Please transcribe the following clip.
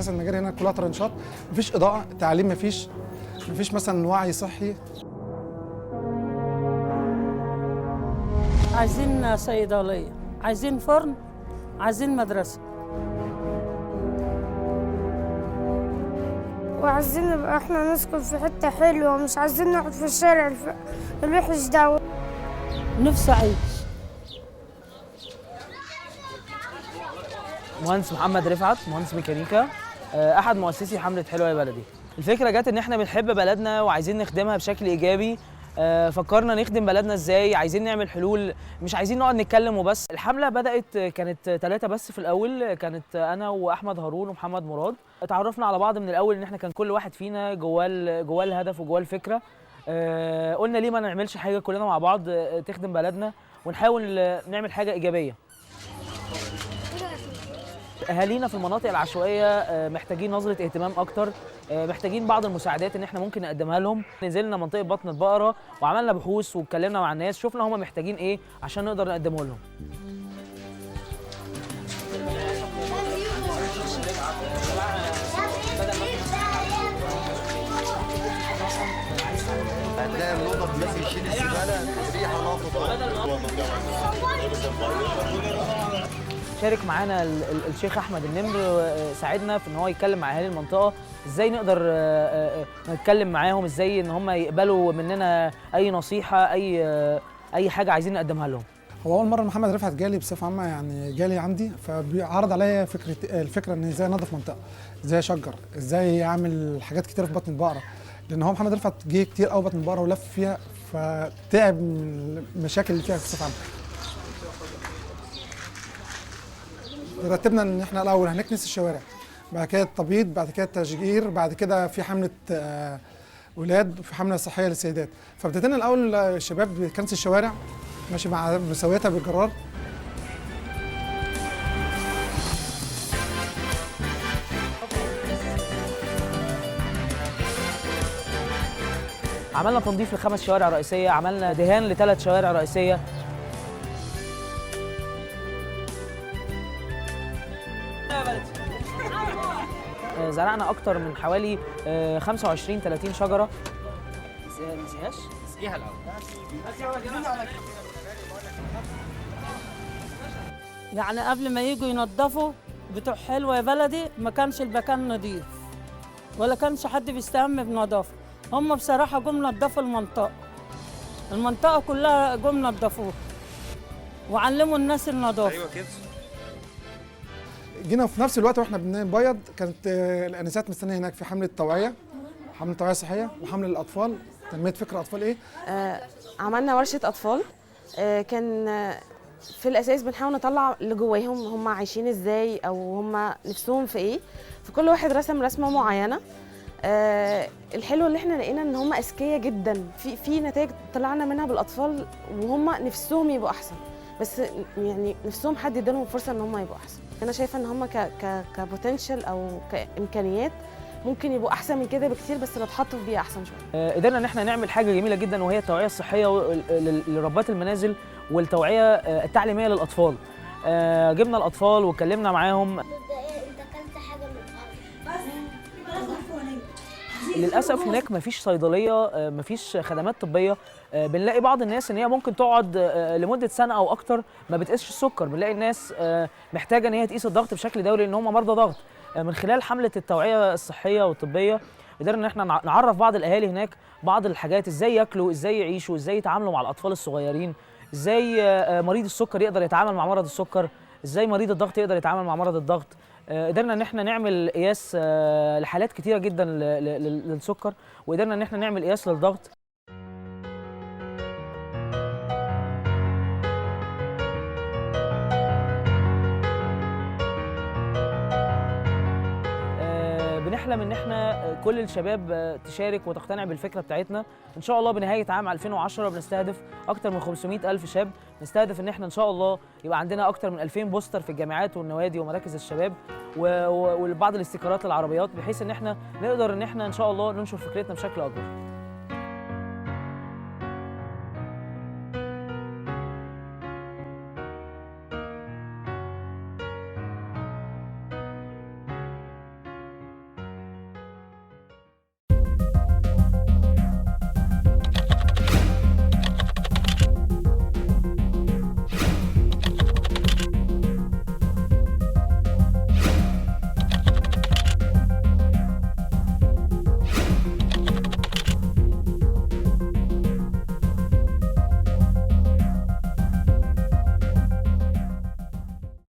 اساسا المجاري هنا كلها طرنشات، مفيش اضاءه، تعليم مفيش مثلا وعي صحي. عايزين صيدليه، عايزين فرن، عايزين مدرسه، وعايزين نبقى احنا نسكن في حته حلوه، مش عايزين نقعد في الشارع الوحش ده. نفسي اعيش. مهندس محمد رفعت، مهندس ميكانيكا، احد مؤسسي حمله حلوه يا بلدي. الفكره جت ان احنا بنحب بلدنا وعايزين نخدمها بشكل ايجابي. فكرنا نخدم بلدنا ازاي، عايزين نعمل حلول، مش عايزين نقعد نتكلم وبس. الحمله بدات كانت 3 بس في الاول، كانت انا واحمد هارون ومحمد مراد. اتعرفنا على بعض من الاول ان احنا كان كل واحد فينا جواه الهدف وجواه الفكره. قلنا ليه ما نعملش حاجه كلنا مع بعض تخدم بلدنا ونحاول نعمل حاجه ايجابيه. اهالينا في المناطق العشوائيه محتاجين نظره اهتمام اكتر، محتاجين بعض المساعدات ان احنا ممكن نقدمها لهم. نزلنا منطقه بطن البقره وعملنا بحوث واتكلمنا مع الناس، شفنا هم محتاجين ايه عشان نقدر نقدمه لهم. هتلاقي اللوضه الناس يشيل الزباله ريحه نافضه. شارك معانا الشيخ احمد النمر، ساعدنا في ان هو يتكلم مع اهالي المنطقه ازاي نقدر نتكلم معاهم، ازاي ان هم يقبلوا مننا اي نصيحه، اي حاجه عايزين نقدمها لهم. هو اول مره محمد رفعت جالي بصفه عامه، يعني جالي عندي فبيعرض عليا الفكره ان ازاي انظف منطقه، ازاي اشجر، ازاي اعمل حاجات كتير في بطن البقره، لان هو محمد رفعت جه كتير قوي بطن البقره ولف فيها فتعب من المشاكل اللي فيها بصفه عامه. رتبنا ان احنا الاول هنكنس الشوارع، بعد كده التبييض، بعد كده التشجير، بعد كده في حمله ولاد وفي حمله صحيه للسيدات. فابتدينا الاول الشباب بكنس الشوارع ماشي مع مسويتها بالجرار. عملنا تنظيف ل5 شوارع رئيسيه، عملنا دهان ل3 شوارع رئيسيه. زرعنا اكتر من حوالي 25 30 شجره. ما نسيهاش؟ نسقيها الاول. يعني قبل ما يجوا ينظفوا بتوع حلوه يا بلدي ما كانش المكان نظيف ولا كانش حد بيستهم بنظافه. هم بصراحه جم نظفوا المنطقه كلها، جم نظفوها وعلموا الناس النظافه. ايوه كده. جينا في نفس الوقت واحنا بنبيض كانت الانسات مستنيه هناك في حمله توعيه صحيه وحمله للاطفال، تنميه فكر اطفال ايه. عملنا ورشه اطفال، كان في الاساس بنحاول نطلع اللي جواهم، هم عايشين ازاي او هم نفسهم في ايه، فكل واحد رسم رسمه معينه. الحلو اللي احنا لقينا ان هم اذكياء جدا، في نتائج طلعنا منها بالاطفال وهم نفسهم يبقوا احسن، بس يعني نفسهم حد يديلهم فرصه ان هم يبقوا احسن. انا شايفه ان هم كبوتنشال او كامكانيات ممكن يبقوا احسن من كده بكتير، بس لو اتحطوا في بيئه احسن شويه. قدرنا ان احنا نعمل حاجه جميله جدا وهي التوعيه الصحيه لربات المنازل والتوعيه التعليميه للاطفال. جبنا الاطفال واتكلمنا معاهم. انت اكلت حاجه من للاسف هناك مفيش صيدليه، مفيش خدمات طبيه. بنلاقي بعض الناس ان هي ممكن تقعد لمده سنه او اكتر ما بتقيسش السكر. بنلاقي الناس محتاجه ان هي تقيس الضغط بشكل دوري لان هم مرضى ضغط. من خلال حمله التوعيه الصحيه والطبيه قدرنا ان احنا نعرف بعض الاهالي هناك بعض الحاجات، ازاي ياكلوا، ازاي يعيشوا، ازاي يتعاملوا مع الاطفال الصغيرين، ازاي مريض السكر يقدر يتعامل مع مرض السكر، ازاي مريض الضغط يقدر يتعامل مع مرض الضغط. قدرنا ان احنا نعمل قياس لحالات كتيره جدا للسكر، وقدرنا ان احنا نعمل قياس للضغط. بنحلم ان احنا كل الشباب تشارك وتقتنع بالفكره بتاعتنا. ان شاء الله بنهايه عام 2010 بنستهدف اكتر من 500,000 شاب. نستهدف ان احنا ان شاء الله يبقى عندنا اكتر من 2000 بوستر في الجامعات والنوادي ومراكز الشباب وبعض الاستيكرات للعربيات، بحيث ان احنا نقدر ان احنا ان شاء الله ننشر فكرتنا بشكل اكبر.